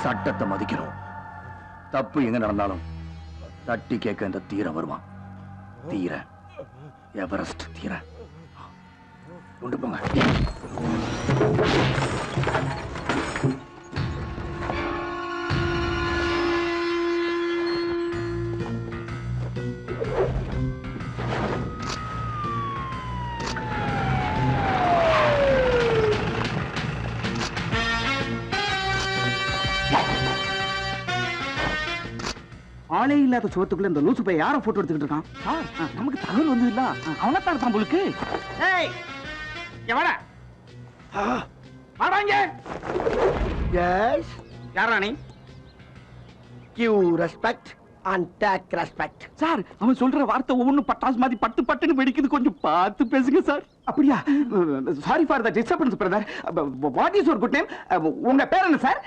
சட்டத்தை மதிக்கணும். தப்பு எங்க நடந்தாலும் தட்டி கேட்க இந்த தீர வருவான். தீர எவரெஸ்ட் தீர கொண்டு போங்க. ஆளே இல்லாத சுவத்துக்குள்ள இந்த லூசு பையன் யாரை போட்டோ எடுத்துக்கிட்டு இருக்கான்? நமக்கு தகவல் வந்து இல்ல, அவனத்தான் இருப்பான் உங்களுக்கு. ஏய் எவடா வாடாங்க. எஸ் யாரா நீ? Give respect and take respect. Sir அவன் சொல்ற வார்த்தை ஒவ்வொன்றும் பட்டாசு மாதிரி பட்டு பட்டுன்னு வெடிக்குது, கொஞ்சம் பார்த்து பேசுங்க சார். அப்படியா? Sorry for the disturbance brother. What is your good name? உங்க பேர் என்ன சார்?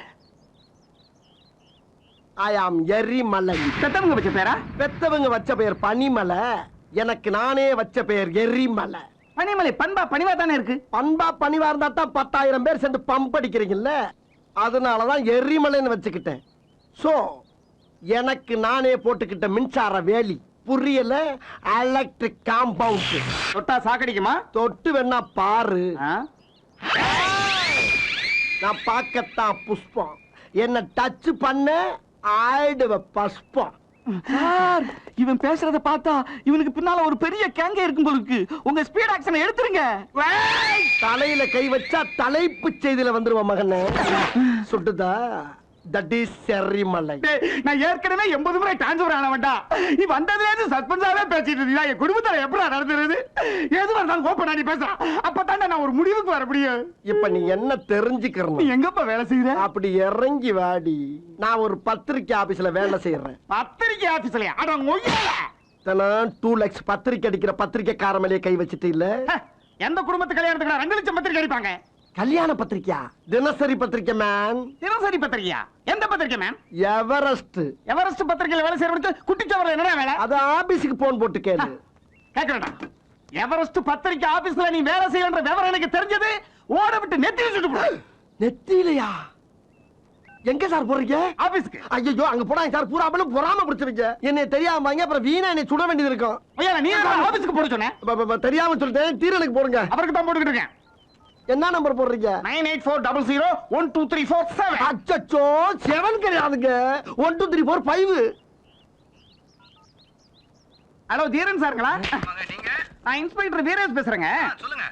ஐ ஆம் எரிமலை. பெத்தவங்க வச்ச பேரா? பெத்தவங்க வச்ச பெயர் பனிமலை, எனக்கு நானே வச்ச பெயர் எரிமலை. பனிமலை பண்பா பணிவா தானே இருக்கு. பண்பா பணிவா இருந்தா தான் 10,000 பேர் சேர்ந்து பம்ப் அடிக்கிறீங்கல்ல, அதனாலதான் எரிமலைன்னு வச்சுக்கிட்டேன். சோ எனக்கு நானே போட்டுக்கிட்ட மின்சார வேலி புரியல, எலக்ட்ரிக் காம்பவுண்ட். தொட்டா சாக்கடிக்குமா? தொட்டு வேணா பாரு. நான் பார்க்கத்தான் புஷ்பம், என்ன டச் பண்ண ஆயிடுவ பஸ்பம். இவன் பேசுறத பார்த்தா இவனுக்கு பின்னால ஒரு பெரிய கேங்க இருக்கும் போல இருக்கு. உங்க ஸ்பீட் ஆக்ஷனை எடுத்துருங்க. தலையில கை வச்சா தலைப்பு செய்தியில வந்துருவான் மகனே. சுட்டுதா? தட் இஸ் எரிமலை. நான் ஏற்கனவே 80 முறை டிரான்ஸ்ஃபர் ஆன வேண்டாம். நீ வந்ததுல இருந்து சஸ்பென்ஸாவே பேசிட்டு இருந்தீங்க. என் குடும்பத்துல எப்படி நடந்துருது? எது வந்தாலும் கோப்ப நீ பேசுறான். அப்பதான் நான் ஒரு முடிவுக்கு வர முடியும். இப்ப நீ என்ன தெரிஞ்சுக்கிறணும்? நீ எங்கப்பா வேலை செய்யற? அப்படி இறங்கி வாடி. நான் ஒரு பத்திரிக்கை ஆபீஸ்ல வேலை செய்யறேன். பத்திரிக்கை ஆபீஸ்ல? அட மொய்யல. தினம் 2 lakhs பத்திரிக்கை அடிக்கிற பத்திரிக்கைக்கார மேலே கை வச்சுட்டு இல்ல. எந்த குடும்பத்து கல்யாணத்துக்கு 2 லட்சம் பத்திரிக்கை அடிப்பாங்க? கல்யாண பத்திரிக்கையா? தினசரி பத்திரிக்கை மேன். தினசரி பத்திரிக்கையா? எந்த பத்திரிக்கை மேன்? எவரெஸ்ட். எவரெஸ்ட் பத்திரிக்கையில வேலை செய்யறவனுக்கு குட்டிச்சவர என்னடா வேலை? அது ஆபீஸ்க்கு போன் போட்டு கேளு. கேக்குறடா. எவரெஸ்ட் பத்திரிக்கை ஆபீஸ்ல நீ வேலை செய்யன்ற விவரம் எனக்கு தெரிஞ்சது. ஓட விட்டு நெத்தியில சுட்டு போடு. நெத்தியிலயா? எங்க சார் போறீங்க? ஆபீஸ்க்கு. ஐயோ அங்க போடாங்க சார், பூரா அப்பளம் பொறாம பிடிச்சிருங்க. என்ன தெரியாம அப்புறம் வீணா என்னை சுட வேண்டியது இருக்கும். ஐயா நீ ஆபீஸ்க்கு போட சொன்னேன். தெரியாம சொல்லிட்டேன், தீரனுக்கு போடுங்க. அவருக்கு தான் போட்டுக்கிட்டு இருக்கேன். என்ன நம்பர் போடுறீங்க? 9840012347. அச்சச்சோ 7 கிடையாதுங்க, 1 2 3 4 5. ஹலோ தீரன் சாருங்களா? நீங்க? நான் இன்ஸ்பெக்டர் வீரேஷ் பேசுறேங்க. சொல்லுங்க.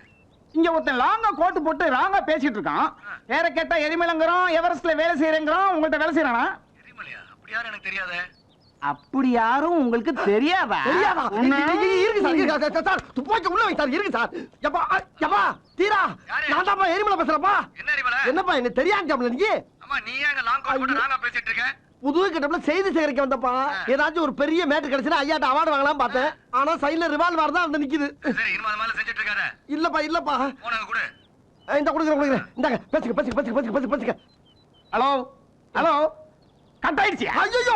இங்க ஒருத்தன் லாங்கா கோட் போட்டு ராங்கா பேசிட்டு இருக்கான். வேற கேட்டா எரிமலைங்கிறோம், எவரெஸ்ட்ல வேலை செய்யறேங்கிறோம். உங்கள்ட்ட வேலை செய்யறானா? எரிமலையா? அப்படி யாரும் எனக்கு தெரியாதே. அப்படி யாரும் உங்களுக்கு தெரியாதா? தெரியாதா? இருக்கு சார், துப்பாக்கி உள்ள வை சார். இருக்கு சார். எப்பா எப்பா தீரா, நான் தான் எரிமலை பேசுறப்பா. என்ன எரிமலை? என்னப்பா என்ன தெரியாம நீ? அம்மா நீ ஏங்க லாங் கோட் போட்டு ராங்கா பேசிட்டு இருக்க? புது கிட்டப்ல செய்தி சேகரிக்க வந்தப்பா. ஏதாச்சும் ஒரு பெரிய மேட்டர் கிடைச்சா ஐயாட்ட அவார்டு வாங்கலாம் பார்த்தேன். ஆனா சைடுல ரிவால்வர் தான் வந்து நிக்குது. சரி இனிமே அந்த மாதிரி செஞ்சிட்டு இருக்காத. இல்லப்பா போனங்க கூட. இந்த குடுக்குறேன். இந்தாங்க பேசுங்க. ஹலோ ஹலோ கட் ஆயிடுச்சு. ஐயோ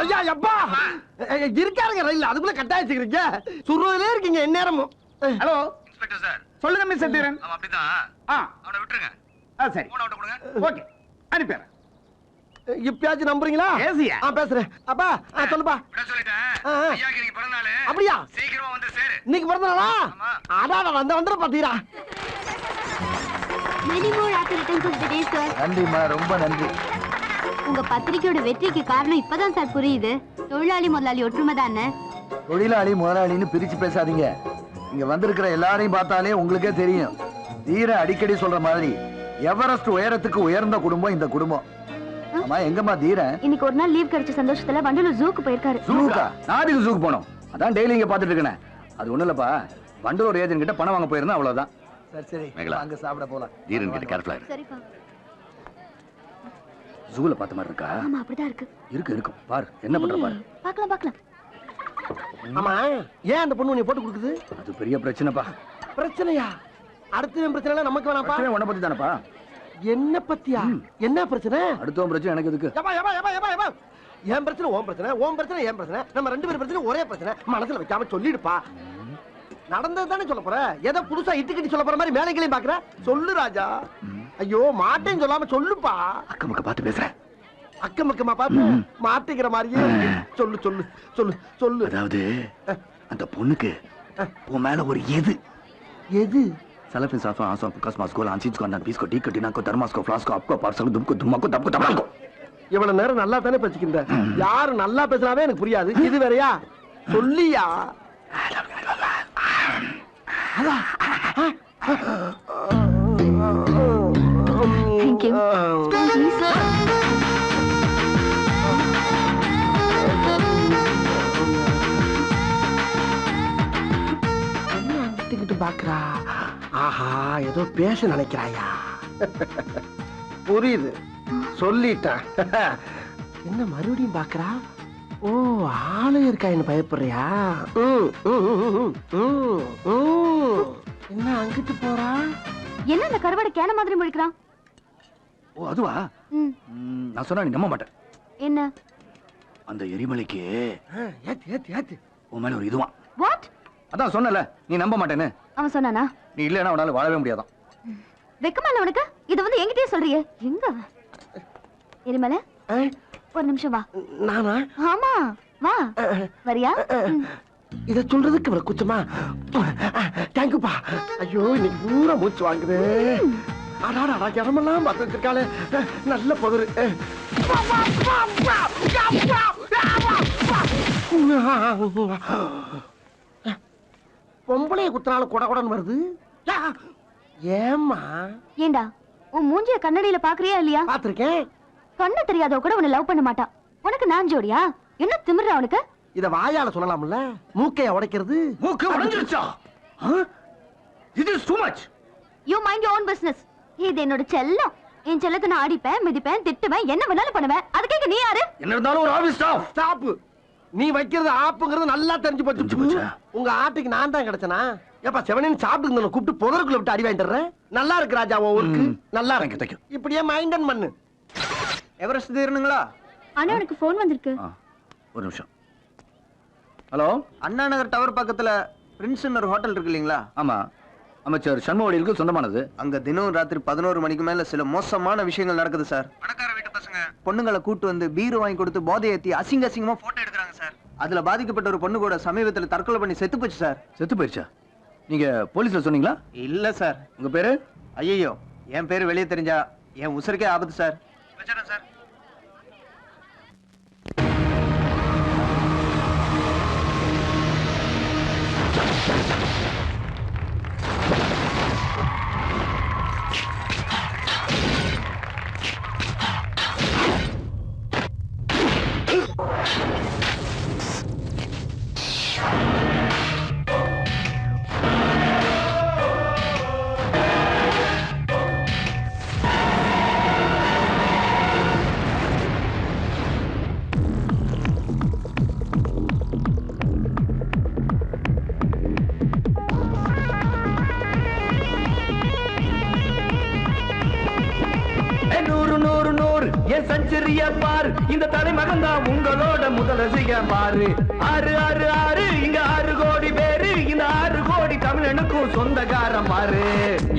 ஐயா எப்பா இருக்காருங்க ரயில், அதுக்குள்ள கட் ஆயிடுச்சுக்கிறீங்க. சுடுறதுல இருக்கீங்க எந்நேரமும். Hello inspector sir. சொல்லுங்க மிஸ்டர் தீரன். அவன் அப்படிதான். அவனை விட்டுருங்க. சரி போன் அவுட் கொடுங்க. ஓகே அனுப்பிடுறேன். இப்பயாச்சும் நம்புறீங்களா? பேசியா? பேசுறேன். அப்பா சொல்லுப்பா. விட சொல்லிட்டேன். ஐயாக்கு இன்னைக்கு பிறந்த நாள். அப்படியா? சீக்கிரமா வந்து சேரு. இன்னைக்கு பிறந்த நாளா? அதான் வந்துற பாத்தீரா. Many more happy returns of the day, sir. நன்றிமா, ரொம்ப நன்றி. உங்க பத்திரிக்கையோட வெற்றிக்கு காரணம் இப்பதான் சார் புரியுது. தொழிலாளி முதலாளி ஒற்றுமை தானே. தொழிலாளி முதலாளின்னு பிரிச்சு பேசாதீங்க. இங்க வந்திருக்கிற எல்லாரையும் பார்த்தாலே உங்களுக்கே தெரியும். தீர அடிக்கடி சொல்ற மாதிரி எவரெஸ்ட் உயரத்துக்கு உயர்ந்த குடும்பம் இந்த குடும்பம். அம்மா எங்கம்மா தீரன்? இன்னைக்கு ஒரு நாள் லீவ் கிடைச்ச சந்தோஷத்துல வண்டலூர் ஜூக்கு போயிருக்காரு. ஜூக்கா? நாளைக்கு ஜூக்கு போனோம். அதான் டெய்லி இங்க பாத்துட்டு இருக்கேன். அது ஒண்ணு இல்லப்பா, வண்டலூர் ஏஜென்ட் கிட்ட பணம் வாங்க போயிருந்தா அவ்வளவுதான். சரி சரி, மேகலா, அங்க சாப்பிட போலாம். தீரன் கிட்ட கேர்ஃபுல்லா இரு. சரிப்பா. ஜூல பார்த்த மாதிரி இருக்கா? ஆமா அப்படிதான் இருக்கு. இருக்கும் பாரு, என்ன பண்ற பாரு. பார்க்கலாம் பார்க்கலாம். ஆமா, ஏன் அந்த பொண்ணு நீ போட்டு கொடுக்குது? அது பெரிய பிரச்சனைப்பா. பிரச்சனையா? அடுத்த பிரச்சனை நமக்கு வேணாப்பா. பிரச்சனை உன்னை பத்தி தானப்பா. என்ன பத்தியா? என்ன பிரச்சனை? அடுத்தவன் பிரச்சனை எனக்கு எதுக்கு? யப்பா, யப்பா, யப்பா, யப்பா, யப்பா. என் பிரச்சனை உன் பிரச்சனை, உன் பிரச்சனை என் பிரச்சனை, நம்ம ரெண்டு பேரும் பிரச்சனை ஒரே பிரச்சனை. மனசுல வைக்காம சொல்லிடுப்பா. நடந்தது தானே சொல்ல போற. ஏதோ புதுசா இட்டுக்கிட்டு சொல்ல போற மாதிரி மேலைகளையும் பாக்குற. சொல்லு ராஜா. ஐயோ, மாட்டேன்னு சொல்லாம சொல்லுப்பா. அக்கம் பக்கம் பார்த்து பேசுறேன். அக்கம் பக்கமா பார்த்து மாட்டிக்கிற மாதிரியே இருக்கு. சொல்லு சொல்லு சொல்லு சொல்லு. அதாவது அந்த பொண்ணுக்கு உன் மேல ஒரு எது எது? सलफिन साफा आसो कस्मास को लांचीज को अंदर पीस को डी कटिना को थर्मास को फ्लास्क को आपको पार्सल दुम को धुमा को दब को तबला को இவ்வளவு நேரம் நல்லா தானே பேசிக்கிட்ட. யாரு நல்லா பேசுறாவே எனக்கு புரியாது. இது வேறயா? சொல்லியா? Thank you. Please. பாக்குறா. ஆஹா, ஏதோ பேச நினைக்கிறாயா? புரியுது, சொல்லிட்டேன். என்ன மறுபடியும் பாக்குறா? ஓ, ஆளு இருக்கா? என்ன பயப்படுறியா? என்ன அங்கிட்டு போறா? என்ன அந்த கருவாடு கேன மாதிரி முழிக்கிறான்? ஓ அதுவா? நான் சொன்னா நீ நம்ப மாட்டேன். என்ன? அந்த எரிமலைக்கு ஏத்து ஏத்து ஏத்து உன் மேல ஒரு இதுவா. வாட்? அதான் சொன்னல, நீ நம்ப மாட்டேன்னு. அவன் சொன்னானா? நீ இல்லைன்னா உன்னால வாழவே முடியாதான். வெக்கமா இல்ல உனக்கு? இத வந்து என்கிட்டயே சொல்றியே. எங்க எரிமலை? ஒரு நிமிஷம் வா. நானா? ஆமா வா. வரியா? இத சொல்றதுக்கு இவ்வளவு குச்சமா? தேங்க்யூப்பா. ஐயோ, இன்னைக்கு பூரா மூச்சு வாங்குது. அடாடா, இடமெல்லாம் பார்த்து வச்சிருக்காளே. நல்ல புதரு. பொம்பளைய குத்தினாலும் கொடன்னு வருது. ஏம்மா? ஏண்டா உன் மூஞ்சிய கண்ணாடியில பாக்குறியா இல்லையா? பாத்திருக்கேன். கண்ணு தெரியாதவ கூட உன்னை லவ் பண்ண மாட்டா. உனக்கு நான் ஜோடியா? என்ன திமிர்றா உனக்கு? இத வாயால சொல்லலாம்ல. மூக்கைய உடைக்கிறது. மூக்கு உடைஞ்சிருச்சா? இது is too much. You mind your own business. இது என்னோட செல்லம். என் செல்லத்தை நான் அடிப்பேன், மிதிப்பேன், திட்டுவேன், என்ன வேணாலும் பண்ணுவேன். அதுக்கே நீ யாரு? என்ன இருந்தாலும் ஒரு ஆபீஸ் ஸ்டாஃப். ஸ்டாப். நீ வைக்கிறது ஆப்புங்கிறது நல்லா தெரிஞ்சு போச்சு. உங்க ஆட்டுக்கு நான் தான் கிடைச்சனா? ஏப்பா, செவனின் சாப்பிட்டு கூப்பிட்டு புதருக்குள்ள விட்டு அடி வாங்கிடுறேன். நல்லா இருக்கு ராஜா, உன் ஊருக்கு நல்லா இருக்கு. இப்படியே மைண்டன் பண்ணு. எவரெஸ்ட் தீரணுங்களா? அண்ணா எனக்கு போன் வந்திருக்கு. ஒரு நிமிஷம். ஹலோ, அண்ணா நகர் டவர் பக்கத்துல பிரின்ஸ்னு ஒரு ஹோட்டல் இருக்கு இல்லீங்களா? ஆமா, அமைச்சர் சண்முகவடிகளுக்கு சொந்தமானது. அங்க தினம் ராத்திரி 11 மணிக்கு மேல சில மோசமான விஷயங்கள் நடக்குது சார். பணக்கார வீட்டு பசங்க பொண்ணுங்களை கூட்டு வந்து பீரு வாங்கி கொடுத்து போதை ஏத்தி அசிங்கமா போட்டோ எடுக்கிறாங்க சார். அதுல பாதிக்கப்பட்ட ஒரு பொண்ணு கூட சமீபத்துல தற்கொலை பண்ணி செத்து போச்சு சார். செத்து போயிடுச்சா? நீங்க போலீஸ்ல சொன்னீங்களா? இல்ல சார். உங்க பேரு? ஐயோ, என் பேரு வெளியே தெரிஞ்சா என் உசுருக்கே ஆபத்து சார். வச்சிடுறேன் சார். செஞ்சுரிய பாரு, இந்த தலைமகன் தான் உங்களோட முதல் ரசிகன் பாரு. 666 இங்க 6 கோடி பேரு, இந்த 6 கோடி தமிழனுக்கும் சொந்தக்காரன் பாரு.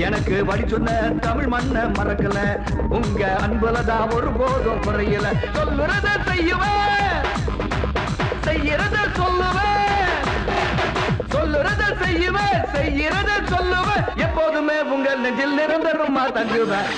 எனக்கு வழி சொன்ன தமிழ் மண்ண மறக்கல, உங்க அன்புலதான் ஒரு போதும் குறையல. சொல்லுறத செய்யுவேன், செய்யறத சொல்லுவேன், சொல்லுறத செய்யுவேன், செய்யறத சொல்லுவேன். எப்போதுமே உங்கள் நெஞ்சில் நிரந்தரமா தங்குவேன்.